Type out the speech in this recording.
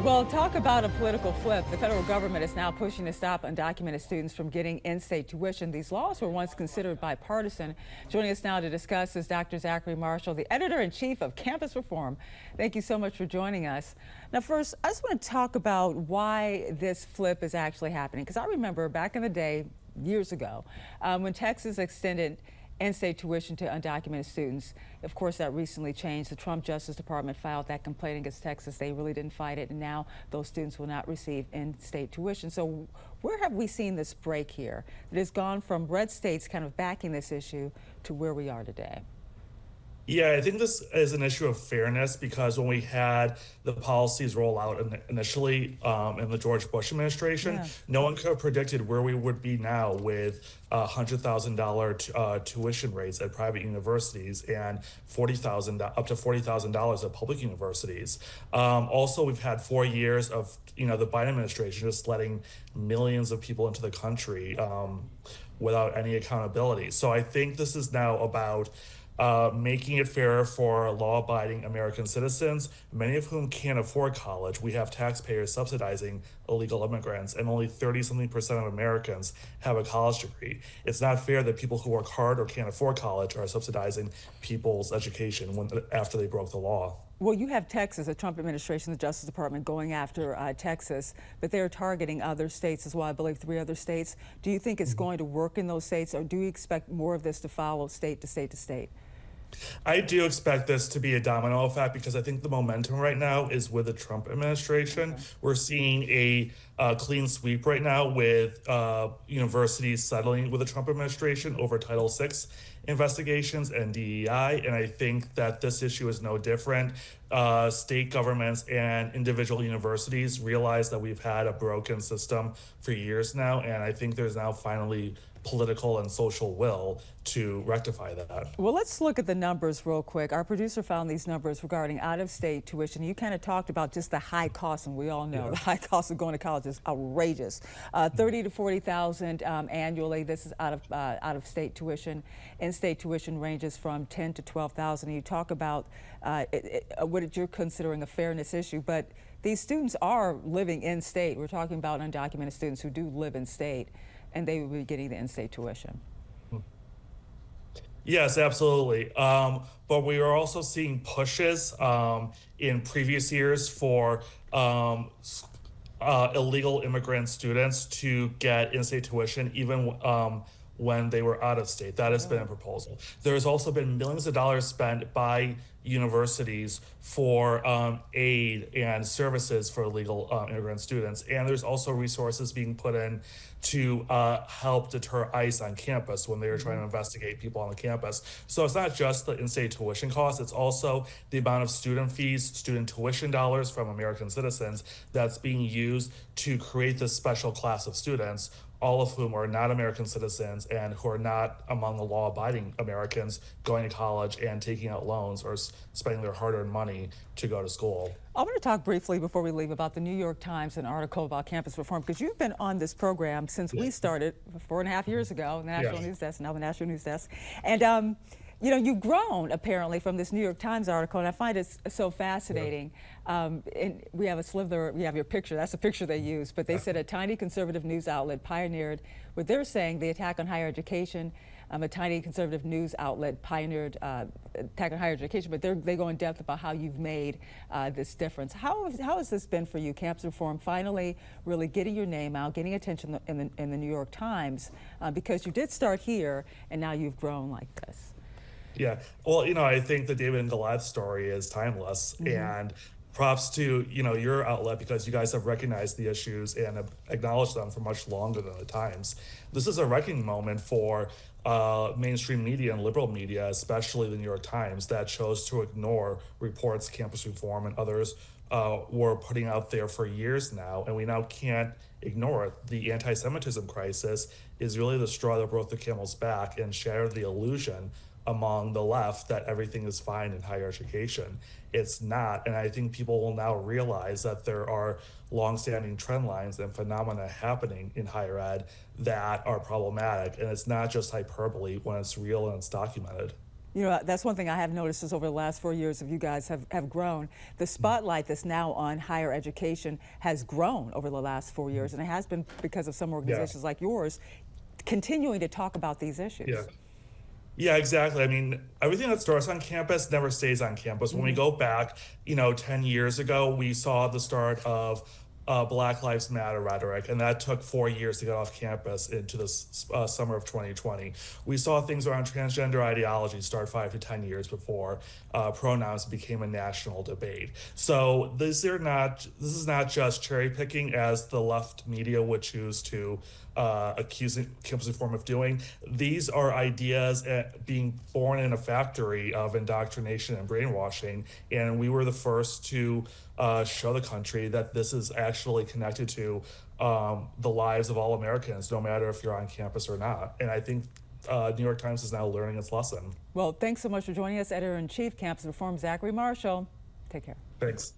Well, talk about a political flip. The federal government is now pushing to stop undocumented students from getting in-state tuition. These laws were once considered bipartisan. Joining us now to discuss is Dr. Zachary Marschall, the editor-in-chief of Campus Reform. Thank you so much for joining us. Now, first, I just want to talk about why this flip is actually happening, because I remember back in the day, years ago, when Texas extended in-state tuition to undocumented students. Of course, that recently changed. The Trump Justice Department filed that complaint against Texas. They really didn't fight it, and now those students will not receive in-state tuition. So where have we seen this break here? It has gone from red states kind of backing this issue to where we are today. Yeah, I think this is an issue of fairness because when we had the policies roll out initially in the George Bush administration, Yeah. no one could have predicted where we would be now with $100,000 tuition rates at private universities and up to $40,000 at public universities. Also, we've had 4 years of the Biden administration just letting millions of people into the country without any accountability. So I think this is now about making it fairer for law-abiding American citizens, many of whom can't afford college. We have taxpayers subsidizing illegal immigrants, and only 30-something% of Americans have a college degree. It's not fair that people who work hard or can't afford college are subsidizing people's education after they broke the law. Well, you have Texas, the Trump administration, the Justice Department going after Texas, but they're targeting other states as well, I believe 3 other states. Do you think it's going to work in those states, or do you expect more of this to follow state to state to state? I do expect this to be a domino effect because I think the momentum right now is with the Trump administration. Okay. We're seeing a clean sweep right now with universities settling with the Trump administration over Title VI investigations and DEI. And I think that this issue is no different. State governments and individual universities realize that we've had a broken system for years now. And I think there's now finally political and social will to rectify that. Well, let's look at the numbers real quick. Our producer found these numbers regarding out-of-state tuition. You kind of talked about just the high cost, and we all know the high cost of going to college is outrageous. 30 to 40,000 annually. This is out of state tuition. In-state tuition ranges from 10 to 12,000. You talk about what you're considering a fairness issue, but these students are living in state. We're talking about undocumented students who do live in state, and they will be getting the in-state tuition. Yes, absolutely. But we are also seeing pushes in previous years for illegal immigrant students to get in-state tuition, even when they were out of state. That has been a proposal. There's also been millions of dollars spent by universities for aid and services for illegal immigrant students. And there's also resources being put in to help deter ICE on campus when they are trying to investigate people on the campus. So it's not just the in-state tuition costs, it's also the amount of student fees, student tuition dollars from American citizens that's being used to create this special class of students, all of whom are not American citizens and who are not among the law-abiding Americans going to college and taking out loans or spending their hard-earned money to go to school. I want to talk briefly before we leave about the New York Times, an article about campus reform, because you've been on this program since we started 4.5 years ago, the National News Desk, now the National News Desk. And you've grown apparently from this New York Times article, and I find it so fascinating. And we have a sliver, we have your picture, that's the picture they used, but they said a tiny conservative news outlet pioneered what they're saying, the attack on higher education. A tiny conservative news outlet pioneered attack on higher education, but they go in depth about how you've made this difference. How has this been for you, campus reform, finally really getting your name out, getting attention in the New York Times, because you did start here and now you've grown like this? Yeah, well, I think the David and Goliath story is timeless, and props to your outlet because you guys have recognized the issues and have acknowledged them for much longer than the Times. This is a reckoning moment for mainstream media and liberal media, especially the New York Times, that chose to ignore reports Campus Reform and others were putting out there for years now, and we now can't ignore it. The anti-Semitism crisis is really the straw that broke the camel's back and shattered the illusion among the left that everything is fine in higher education. It's not, and I think people will now realize that there are longstanding trend lines and phenomena happening in higher ed that are problematic, and it's not just hyperbole when it's real and it's documented. You know, that's one thing I have noticed is over the last 4 years of you guys have grown. The spotlight that's now on higher education has grown over the last 4 years, and it has been because of some organizations like yours continuing to talk about these issues. Yeah, exactly. I mean, everything that starts on campus never stays on campus. When we go back, 10 years ago, we saw the start of Black Lives Matter rhetoric, and that took 4 years to get off campus into the summer of 2020. We saw things around transgender ideology start 5 to 10 years before pronouns became a national debate. So this is not just cherry picking, as the left media would choose to accuse campus reform of doing. These are ideas being born in a factory of indoctrination and brainwashing, and we were the first to show the country that this is actually connected to the lives of all Americans, no matter if you're on campus or not. And I think New York Times is now learning its lesson. Well, thanks so much for joining us, Editor-in-Chief, Campus Reform, Zachary Marschall. Take care. Thanks.